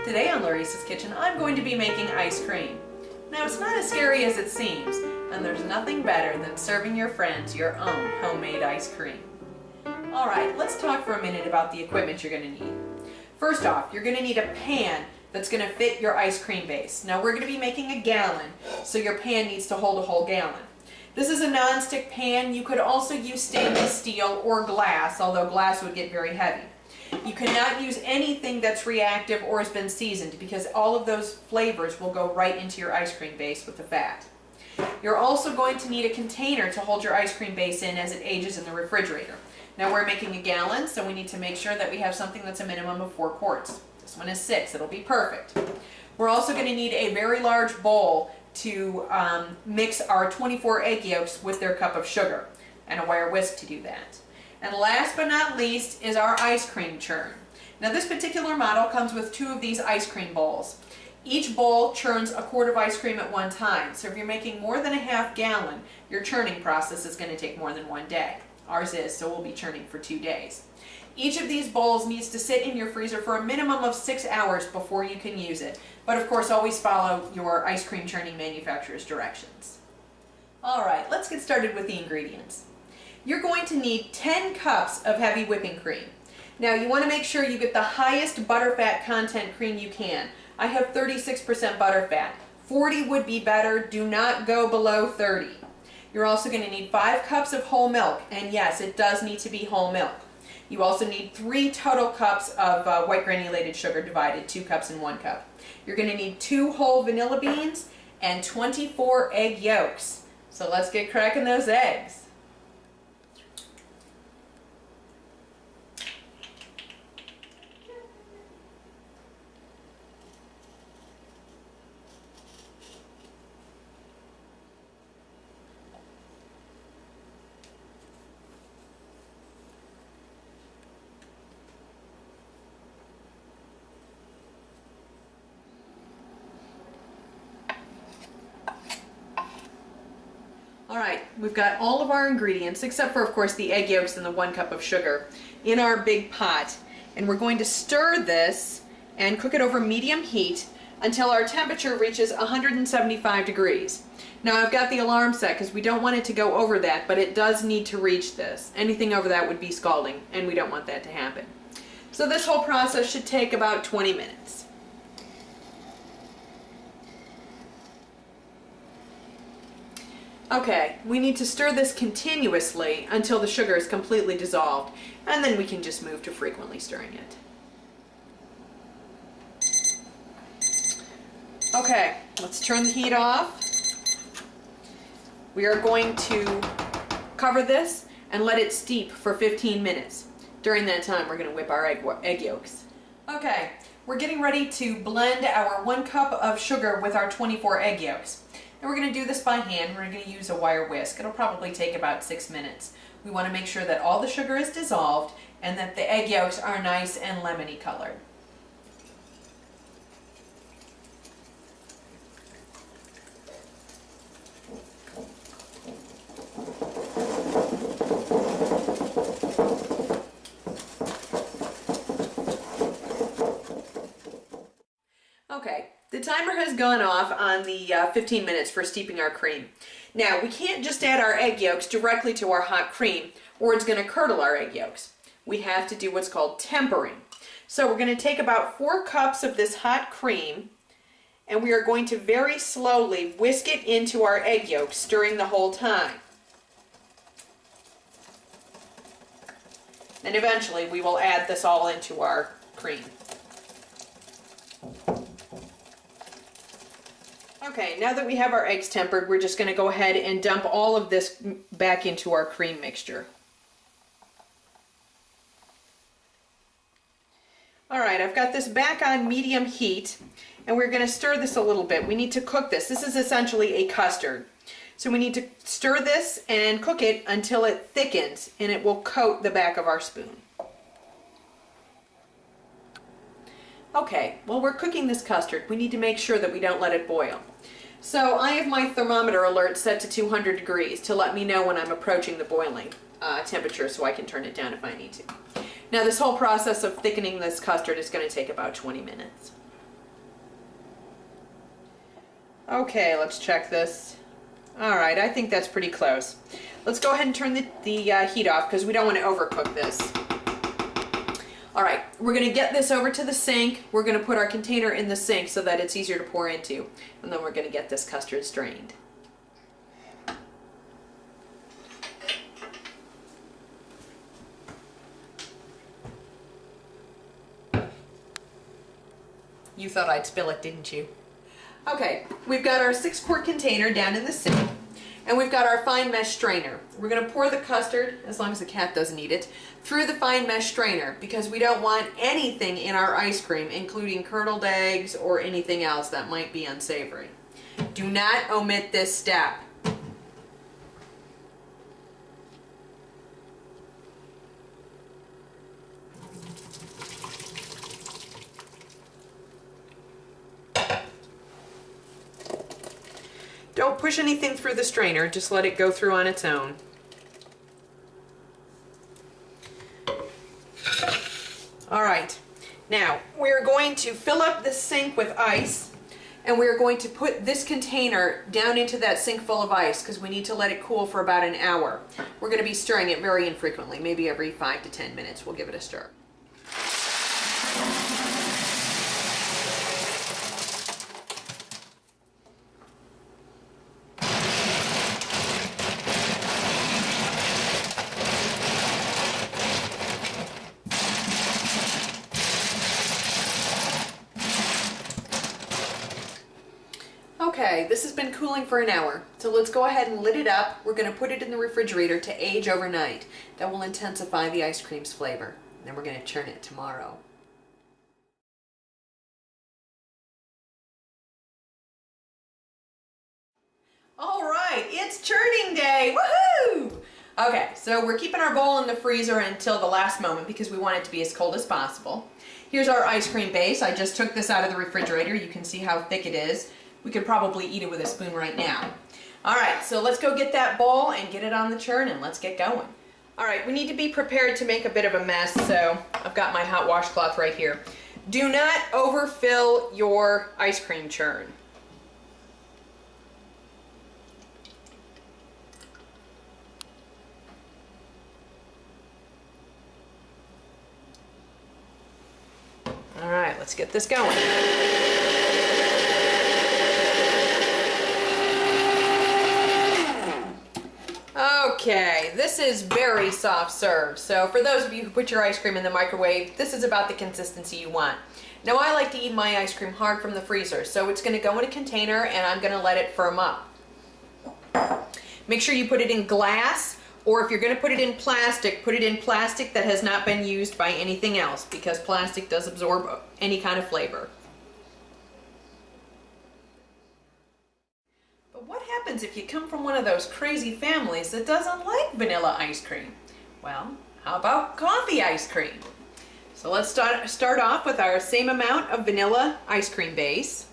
Today on Larissa's Kitchen, I'm going to be making ice cream. Now, it's not as scary as it seems, and there's nothing better than serving your friends your own homemade ice cream. Alright, let's talk for a minute about the equipment you're going to need. First off, you're going to need a pan that's going to fit your ice cream base. Now, we're going to be making a gallon, so your pan needs to hold a whole gallon. This is a non-stick pan. You could also use stainless steel or glass, although glass would get very heavy. You cannot use anything that's reactive or has been seasoned because all of those flavors will go right into your ice cream base with the fat. You're also going to need a container to hold your ice cream base in as it ages in the refrigerator. Now we're making a gallon, so we need to make sure that we have something that's a minimum of 4 quarts. This one is 6, it'll be perfect. We're also going to need a very large bowl to mix our 24 egg yolks with their cup of sugar, and a wire whisk to do that. And last but not least is our ice cream churn. Now this particular model comes with 2 of these ice cream bowls. Each bowl churns a quart of ice cream at one time, so if you're making more than a half gallon, your churning process is going to take more than 1 day. Ours is, so we'll be churning for 2 days. Each of these bowls needs to sit in your freezer for a minimum of 6 hours before you can use it. But of course, always follow your ice cream churning manufacturer's directions. Alright, let's get started with the ingredients. You're going to need 10 cups of heavy whipping cream. Now you want to make sure you get the highest butterfat content cream you can. I have 36% butterfat. 40 would be better. Do not go below 30. You're also going to need 5 cups of whole milk, and yes, it does need to be whole milk. You also need 3 total cups of white granulated sugar divided, 2 cups and 1 cup. You're going to need 2 whole vanilla beans and 24 egg yolks. So let's get cracking those eggs. Alright, we've got all of our ingredients, except for, of course, the egg yolks and the 1 cup of sugar, in our big pot. And we're going to stir this and cook it over medium heat until our temperature reaches 175 degrees. Now, I've got the alarm set because we don't want it to go over that, but it does need to reach this. Anything over that would be scalding, and we don't want that to happen. So this whole process should take about 20 minutes. Okay, we need to stir this continuously until the sugar is completely dissolved, and then we can just move to frequently stirring it. Okay, let's turn the heat off. We are going to cover this and let it steep for 15 minutes. During that time, we're going to whip our egg yolks. Okay, we're getting ready to blend our 1 cup of sugar with our 24 egg yolks. And we're going to do this by hand. We're going to use a wire whisk. It'll probably take about 6 minutes. We want to make sure that all the sugar is dissolved and that the egg yolks are nice and lemony colored. Okay. The timer has gone off on the 15 minutes for steeping our cream. Now, we can't just add our egg yolks directly to our hot cream or it's going to curdle our egg yolks. We have to do what's called tempering. So we're going to take about 4 cups of this hot cream and we are going to very slowly whisk it into our egg yolks, stirring the whole time. And eventually we will add this all into our cream. Okay, now that we have our eggs tempered, we're just going to go ahead and dump all of this back into our cream mixture. Alright, I've got this back on medium heat, and we're going to stir this a little bit. We need to cook this. This is essentially a custard. So we need to stir this and cook it until it thickens, and it will coat the back of our spoon. Okay, while we're cooking this custard, we need to make sure that we don't let it boil. So I have my thermometer alert set to 200 degrees to let me know when I'm approaching the boiling temperature so I can turn it down if I need to. Now this whole process of thickening this custard is going to take about 20 minutes. Okay, let's check this. All right, I think that's pretty close. Let's go ahead and turn the heat off because we don't want to overcook this. All right, we're gonna get this over to the sink. We're gonna put our container in the sink so that it's easier to pour into. And then we're gonna get this custard strained. You thought I'd spill it, didn't you? Okay, we've got our 6-quart container down in the sink, and we've got our fine mesh strainer. We're gonna pour the custard, as long as the cat doesn't eat it, through the fine mesh strainer because we don't want anything in our ice cream, including curdled eggs or anything else that might be unsavory. Do not omit this step. Don't push anything through the strainer, just let it go through on its own. All right, now we're going to fill up the sink with ice, and we're going to put this container down into that sink full of ice because we need to let it cool for about an hour. We're going to be stirring it very infrequently, maybe every 5 to 10 minutes we'll give it a stir. Okay, this has been cooling for an hour, so let's go ahead and lid it up. We're going to put it in the refrigerator to age overnight. That will intensify the ice cream's flavor. Then we're going to churn it tomorrow. All right, it's churning day! Woohoo! Okay, so we're keeping our bowl in the freezer until the last moment because we want it to be as cold as possible. Here's our ice cream base. I just took this out of the refrigerator. You can see how thick it is. We could probably eat it with a spoon right now. All right, so let's go get that bowl and get it on the churn and let's get going. All right, we need to be prepared to make a bit of a mess, so I've got my hot washcloth right here. Do not overfill your ice cream churn. All right, let's get this going. Okay, this is very soft serve. So for those of you who put your ice cream in the microwave, this is about the consistency you want. Now I like to eat my ice cream hard from the freezer, so it's gonna go in a container and I'm gonna let it firm up. Make sure you put it in glass, or if you're gonna put it in plastic that has not been used by anything else, because plastic does absorb any kind of flavor. What happens if you come from one of those crazy families that doesn't like vanilla ice cream? Well, how about coffee ice cream? So let's start off with our same amount of vanilla ice cream base.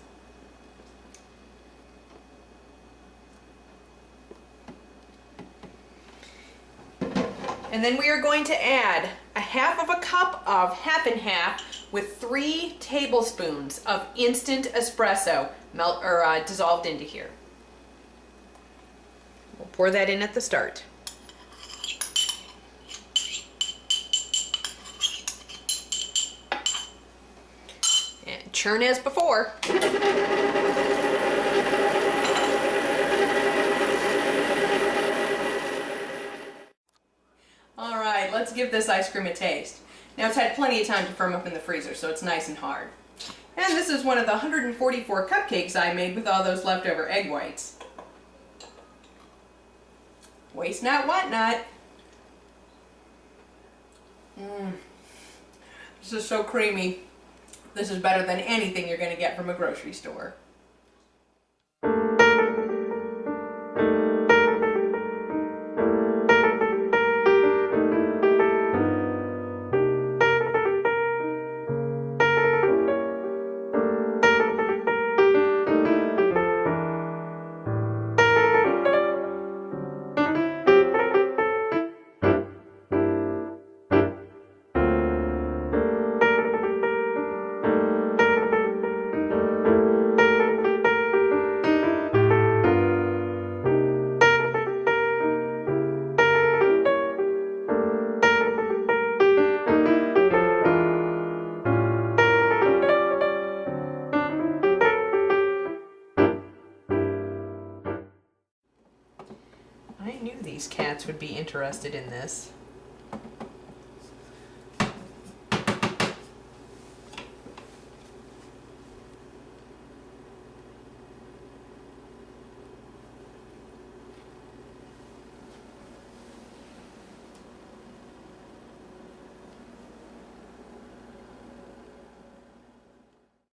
And then we are going to add a half of a cup of half and half with 3 tablespoons of instant espresso dissolved into here. We'll pour that in at the start. And churn as before. All right, let's give this ice cream a taste. Now it's had plenty of time to firm up in the freezer, so it's nice and hard. And this is one of the 144 cupcakes I made with all those leftover egg whites. Waste not, want not. This is so creamy. This is better than anything you're going to get from a grocery store. I knew these cats would be interested in this.